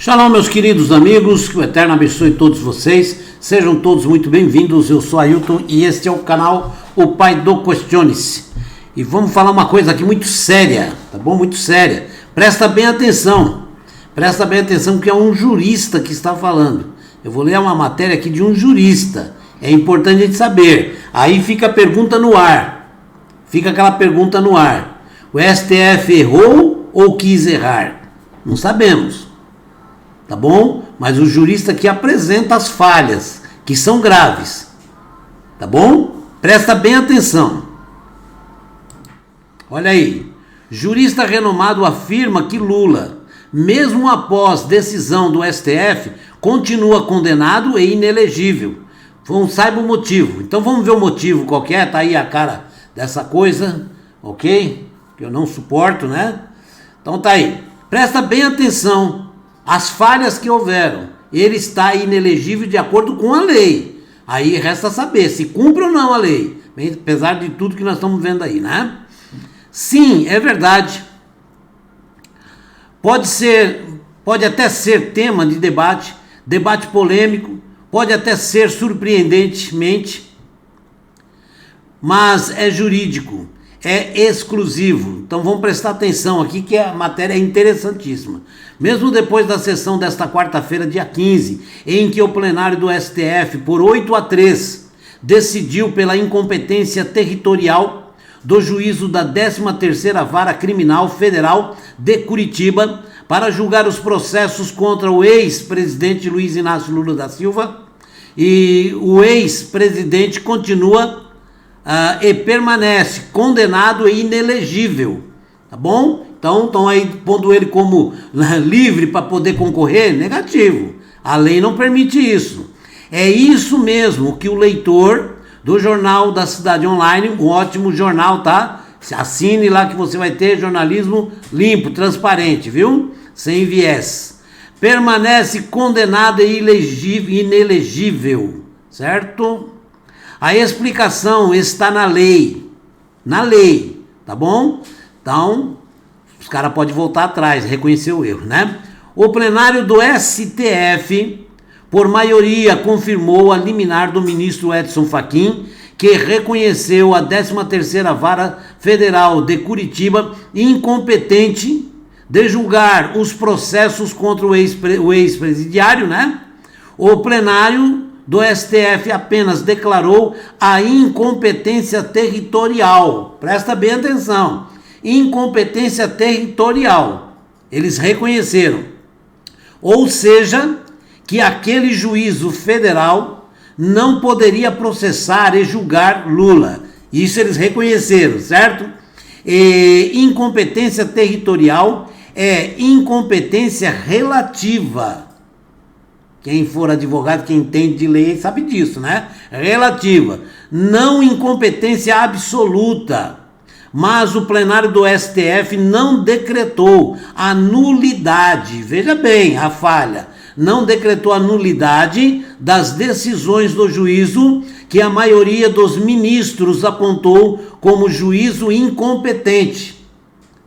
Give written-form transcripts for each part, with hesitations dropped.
Shalom, meus queridos amigos, que o Eterno abençoe todos vocês, sejam todos muito bem-vindos. Eu sou Ailton e este é o canal O Pai do Questione-se. E vamos falar uma coisa aqui muito séria, tá bom? Muito séria. Presta bem atenção, que é um jurista que está falando. Eu vou ler uma matéria aqui de um jurista, é importante a gente saber. Aí fica a pergunta no ar, fica aquela pergunta no ar: o STF errou ou quis errar? Não sabemos. Tá bom? Mas o jurista aqui apresenta as falhas, que são graves. Tá bom? Presta bem atenção. Olha aí. Jurista renomado afirma que Lula, mesmo após decisão do STF, continua condenado e inelegível. Saiba o motivo. Então vamos ver o motivo qual que é. Tá aí a cara dessa coisa, ok? Que eu não suporto, né? Então tá aí. Presta bem atenção. As falhas que houveram, ele está inelegível de acordo com a lei. Aí resta saber se cumpre ou não a lei, apesar de tudo que nós estamos vendo aí, né? Sim, é verdade. Pode até ser tema de debate polêmico, pode até ser surpreendentemente, mas é jurídico, é exclusivo. Então vamos prestar atenção aqui que a matéria é interessantíssima. Mesmo depois da sessão desta quarta-feira, dia 15, em que o plenário do STF, por 8-3, decidiu pela incompetência territorial do juízo da 13ª Vara Criminal Federal de Curitiba para julgar os processos contra o ex-presidente Luiz Inácio Lula da Silva, e o ex-presidente continua e permanece condenado e inelegível, tá bom? Então estão aí pondo ele como livre para poder concorrer? Negativo, a lei não permite isso. É isso mesmo que o leitor do Jornal da Cidade Online, um ótimo jornal, tá? Assine lá que você vai ter jornalismo limpo, transparente, viu? Sem viés. Permanece condenado e inelegível, certo? A explicação está na lei, tá bom? Então, os caras podem voltar atrás, reconhecer o erro, né? O plenário do STF, por maioria, confirmou a liminar do ministro Edson Fachin, que reconheceu a 13ª Vara Federal de Curitiba incompetente de julgar os processos contra o ex-presidiário, né? O plenário do STF apenas declarou a incompetência territorial. Presta bem atenção. Incompetência territorial. Eles reconheceram. Ou seja, que aquele juízo federal não poderia processar e julgar Lula. Isso eles reconheceram, certo? E incompetência territorial é incompetência relativa. Quem for advogado, quem entende de lei, sabe disso, né? Relativa. Não incompetência absoluta. Mas o plenário do STF não decretou a nulidade. Veja bem a falha. Não decretou a nulidade das decisões do juízo que a maioria dos ministros apontou como juízo incompetente.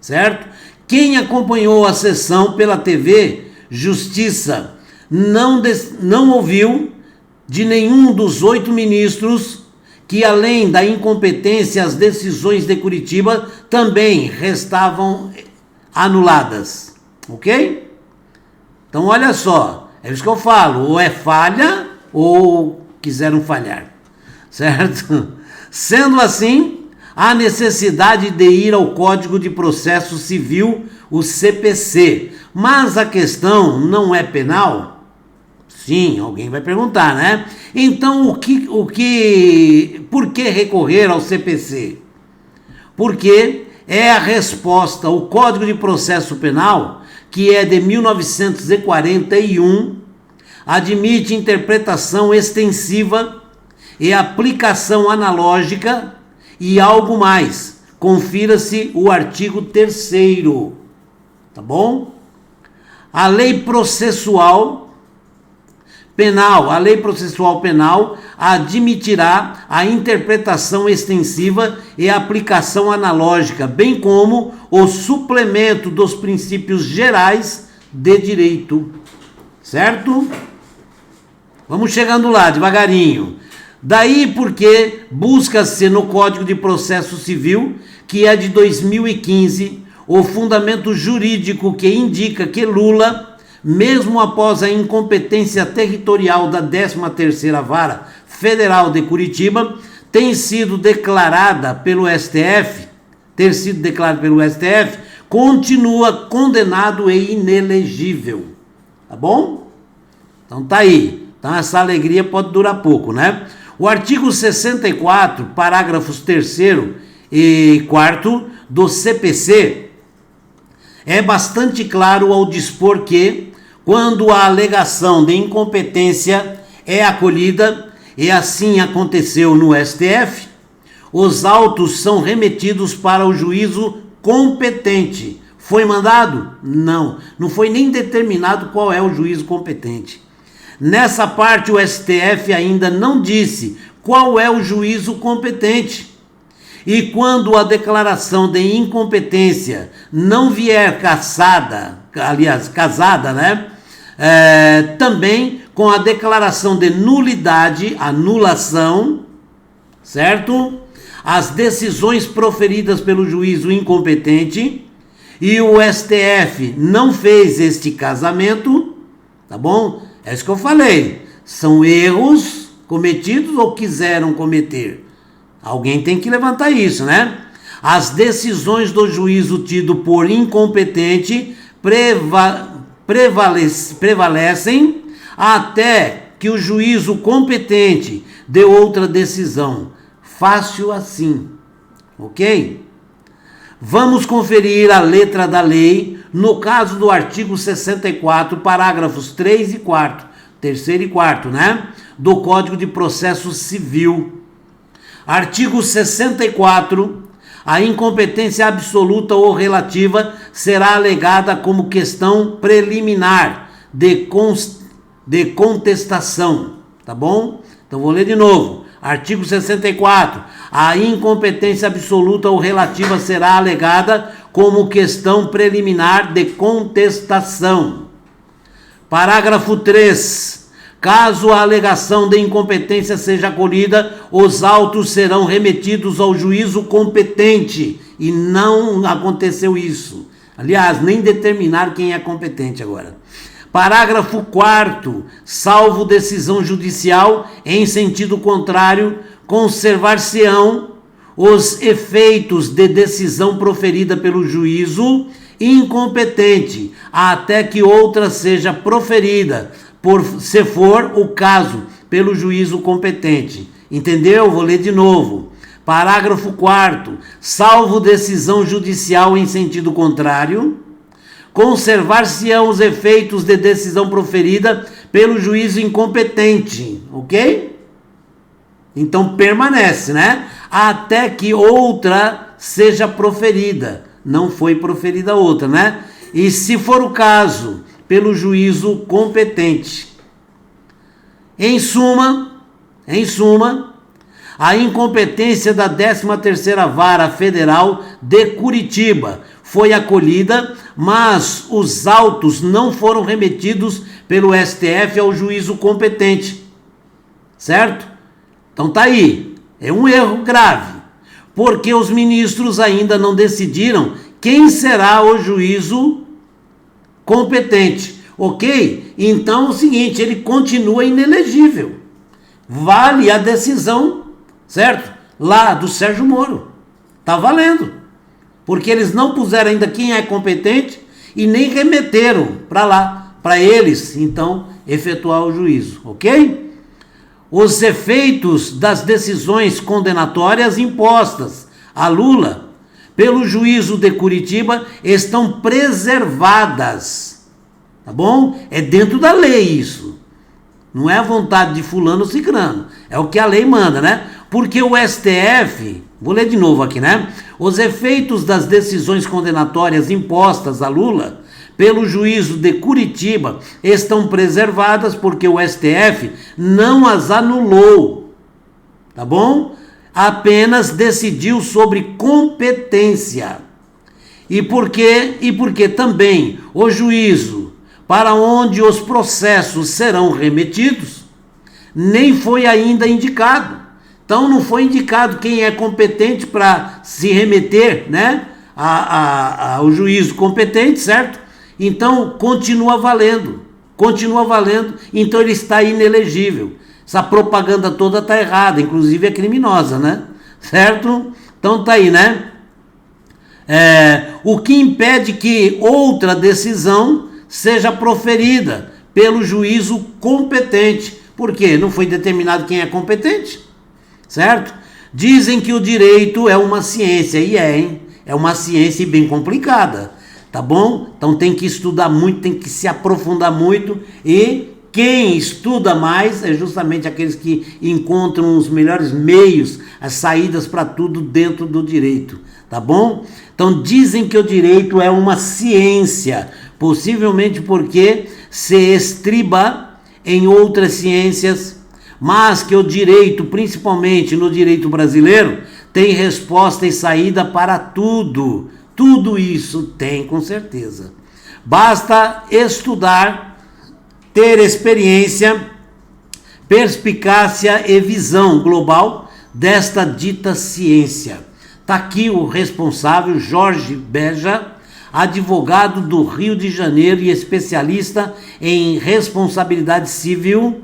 Certo? Quem acompanhou a sessão pela TV Justiça não ouviu de nenhum dos 8 ministros que, além da incompetência, as decisões de Curitiba também restavam anuladas, ok? Então olha só, é isso que eu falo, ou é falha ou quiseram falhar, certo? Sendo assim, há necessidade de ir ao Código de Processo Civil, o CPC, mas a questão não é penal? Sim, alguém vai perguntar, né? Então, por que recorrer ao CPC? Porque é a resposta, o Código de Processo Penal, que é de 1941, admite interpretação extensiva e aplicação analógica e algo mais. Confira-se o artigo 3º, tá bom? A lei processual penal admitirá a interpretação extensiva e a aplicação analógica, bem como o suplemento dos princípios gerais de direito. certo? Vamos chegando lá, devagarinho. Daí porque busca-se no Código de Processo Civil, que é de 2015, o fundamento jurídico que indica que Lula, mesmo após a incompetência territorial da 13ª Vara Federal de Curitiba, tem sido declarada pelo STF, continua condenado e inelegível. Tá bom? Então tá aí. Então essa alegria pode durar pouco, né? O artigo 64, parágrafos 3º e 4º do CPC é bastante claro ao dispor que, quando a alegação de incompetência é acolhida, e assim aconteceu no STF, os autos são remetidos para o juízo competente. Foi mandado? Não. Não foi nem determinado qual é o juízo competente. Nessa parte, o STF ainda não disse qual é o juízo competente. E quando a declaração de incompetência não vier casada, né? Também com a declaração de nulidade, anulação, certo? As decisões proferidas pelo juízo incompetente, e o STF não fez este casamento, tá bom? É isso que eu falei. São erros cometidos ou quiseram cometer. Alguém tem que levantar isso, né? As decisões do juízo tido por incompetente prevalecem até que o juízo competente dê outra decisão. Fácil assim, ok? Vamos conferir a letra da lei no caso do artigo 64, parágrafos 3 e 4º, terceiro e quarto, né? Do Código de Processo Civil. Artigo 64. A incompetência absoluta ou relativa será alegada como questão preliminar de contestação, tá bom? Então vou ler de novo. Artigo 64. A incompetência absoluta ou relativa será alegada como questão preliminar de contestação. Parágrafo 3. Caso a alegação de incompetência seja acolhida, os autos serão remetidos ao juízo competente. E não aconteceu isso. Aliás, nem determinar quem é competente agora. Parágrafo 4º. Salvo decisão judicial em sentido contrário, conservar-se-ão os efeitos de decisão proferida pelo juízo incompetente, até que outra seja proferida, se for o caso, pelo juízo competente. Entendeu? Vou ler de novo. Parágrafo 4º. Salvo decisão judicial em sentido contrário, conservar-se-ão os efeitos de decisão proferida pelo juízo incompetente. Ok? Então permanece, né? Até que outra seja proferida. Não foi proferida outra, né? E se for o caso, pelo juízo competente. Em suma, a incompetência da 13ª Vara Federal de Curitiba foi acolhida, mas os autos não foram remetidos pelo STF ao juízo competente. Certo? Então tá aí. É um erro grave, porque os ministros ainda não decidiram quem será o juízo competente, ok? Então é o seguinte, ele continua inelegível. Vale a decisão, certo? Lá do Sérgio Moro. Tá valendo. Porque eles não puseram ainda quem é competente e nem remeteram para lá, para eles, então, efetuar o juízo, ok? Os efeitos das decisões condenatórias impostas a Lula pelo juízo de Curitiba estão preservadas, tá bom? É dentro da lei isso, não é a vontade de fulano ou cicrano, é o que a lei manda, né? Porque o STF, vou ler de novo aqui, né? Os efeitos das decisões condenatórias impostas a Lula pelo juízo de Curitiba estão preservadas porque o STF não as anulou, tá bom? Apenas decidiu sobre competência. E porque também o juízo para onde os processos serão remetidos, nem foi ainda indicado. Então não foi indicado quem é competente para se remeter, né, ao juízo competente, certo? Então continua valendo, então ele está inelegível. Essa propaganda toda está errada, inclusive é criminosa, né? Certo? Então tá aí, né? O que impede que outra decisão seja proferida pelo juízo competente. Por quê? Não foi determinado quem é competente, certo? Dizem que o direito é uma ciência, e hein? É uma ciência bem complicada, tá bom? Então tem que estudar muito, tem que se aprofundar muito, e quem estuda mais é justamente aqueles que encontram os melhores meios, as saídas para tudo dentro do direito, tá bom? Então dizem que o direito é uma ciência, possivelmente porque se estriba em outras ciências, mas que o direito, principalmente no direito brasileiro, tem resposta e saída para tudo. Tudo isso tem, com certeza. Basta estudar, ter experiência, perspicácia e visão global desta dita ciência. Está aqui o responsável, Jorge Beja, advogado do Rio de Janeiro e especialista em responsabilidade civil,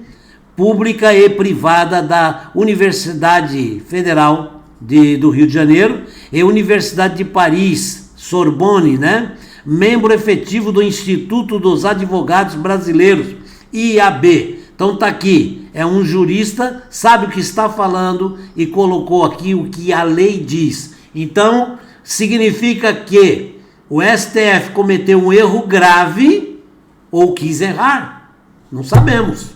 pública e privada da Universidade Federal do Rio de Janeiro e Universidade de Paris, Sorbonne, né? Membro efetivo do Instituto dos Advogados Brasileiros, IAB. Então tá aqui, é um jurista, sabe o que está falando e colocou aqui o que a lei diz. Então, significa que o STF cometeu um erro grave ou quis errar? Não sabemos.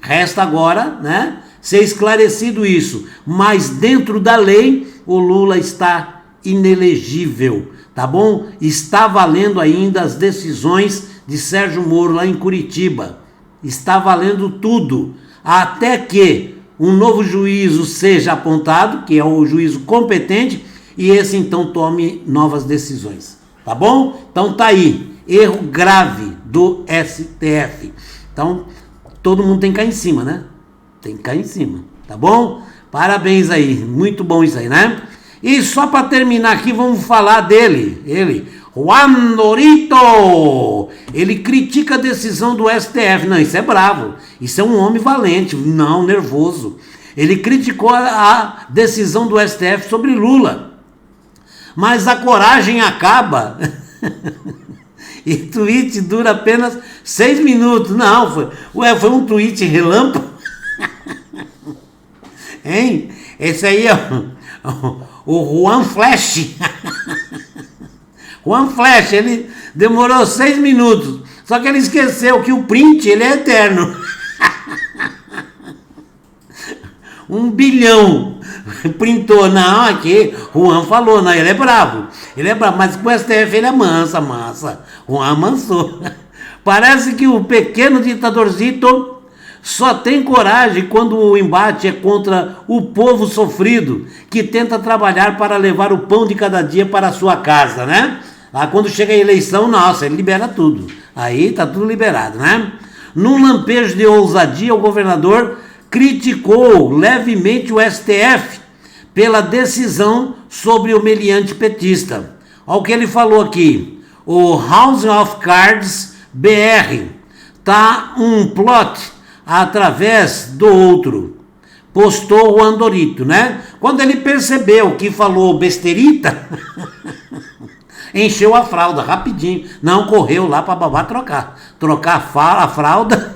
Resta agora, né, ser esclarecido isso. Mas dentro da lei, o Lula está inelegível, tá bom? Está valendo ainda as decisões de Sérgio Moro lá em Curitiba. Está valendo tudo. Até que um novo juízo seja apontado, que é o juízo competente, e esse então tome novas decisões. Tá bom? Então tá aí, erro grave do STF. Então, todo mundo tem que cair em cima, né? Tem que cair em cima, tá bom? Parabéns aí, muito bom isso aí, né? E só para terminar aqui, vamos falar dele, Juan Dorito. Ele critica a decisão do STF. Não, isso é bravo, isso é um homem valente, não nervoso. Ele criticou a decisão do STF sobre Lula. Mas a coragem acaba e o tweet dura apenas 6 minutos. Não, foi um tweet relâmpago. Hein? Esse aí é o Juan Flash. Juan Flash, ele demorou 6 minutos. Só que ele esqueceu que o print, ele é eterno. 1 bilhão. Printou, não, aqui, Juan falou, não, ele é bravo, mas com o STF ele é mansa, Juan amansou. Parece que o pequeno ditadorzito só tem coragem quando o embate é contra o povo sofrido, que tenta trabalhar para levar o pão de cada dia para a sua casa, né? Lá quando chega a eleição, nossa, ele libera tudo, aí tá tudo liberado, né? Num lampejo de ousadia, o governador criticou levemente o STF pela decisão sobre o meliante petista. Olha o que ele falou aqui. O House of Cards BR tá um plot através do outro. Postou o Andorito, né? Quando ele percebeu que falou besteirita, encheu a fralda rapidinho. Não correu lá para babá trocar a fralda.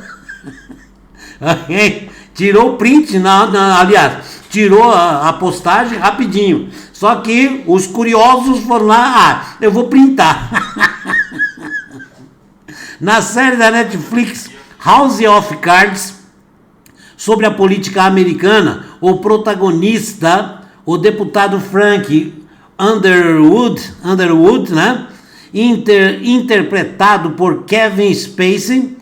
Tirou o print, aliás, tirou a postagem rapidinho. Só que os curiosos foram lá, eu vou printar. Na série da Netflix House of Cards, sobre a política americana, o protagonista, o deputado Frank Underwood, né? Interpretado por Kevin Spacey,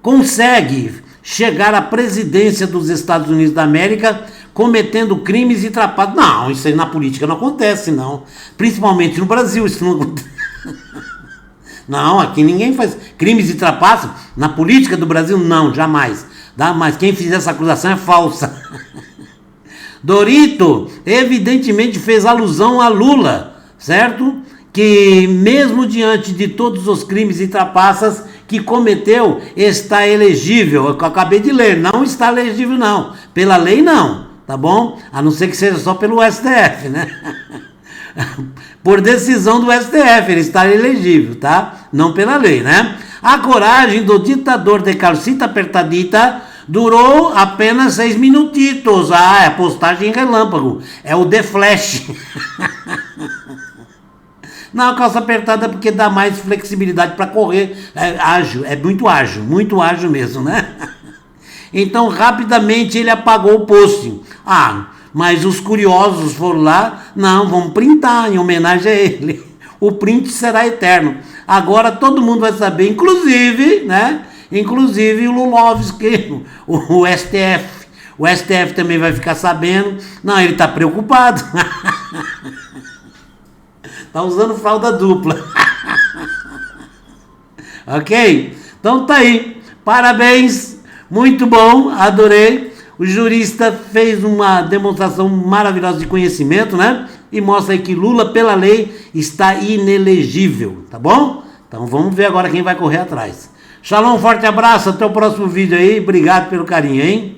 consegue chegar à presidência dos Estados Unidos da América cometendo crimes e trapaços. Não, isso aí na política não acontece, não. Principalmente no Brasil, isso não acontece. Não, aqui ninguém faz crimes e trapaças. Na política do Brasil, não, jamais. Mas quem fizer essa acusação é falsa. Dorito, evidentemente, fez alusão a Lula, certo? Que mesmo diante de todos os crimes e trapaças que cometeu, está elegível. Eu acabei de ler, não está elegível não. Pela lei não, tá bom? A não ser que seja só pelo STF, né? Por decisão do STF, ele está elegível, tá? Não pela lei, né? A coragem do ditador de calcita apertadita durou apenas 6 minutitos. Ah, é a postagem relâmpago. É o The Flash. Não, calça apertada porque dá mais flexibilidade para correr. É ágil, é muito ágil mesmo, né? Então, rapidamente ele apagou o post. Ah, mas os curiosos foram lá, não, vamos printar em homenagem a ele. O print será eterno. Agora todo mundo vai saber, inclusive, né? Inclusive o Lulovski, o STF. O STF também vai ficar sabendo. Não, ele está preocupado. Tá usando fralda dupla. Ok? Então tá aí. Parabéns. Muito bom. Adorei. O jurista fez uma demonstração maravilhosa de conhecimento, né? E mostra aí que Lula, pela lei, está inelegível. Tá bom? Então vamos ver agora quem vai correr atrás. Shalom, forte abraço. Até o próximo vídeo aí. Obrigado pelo carinho, hein?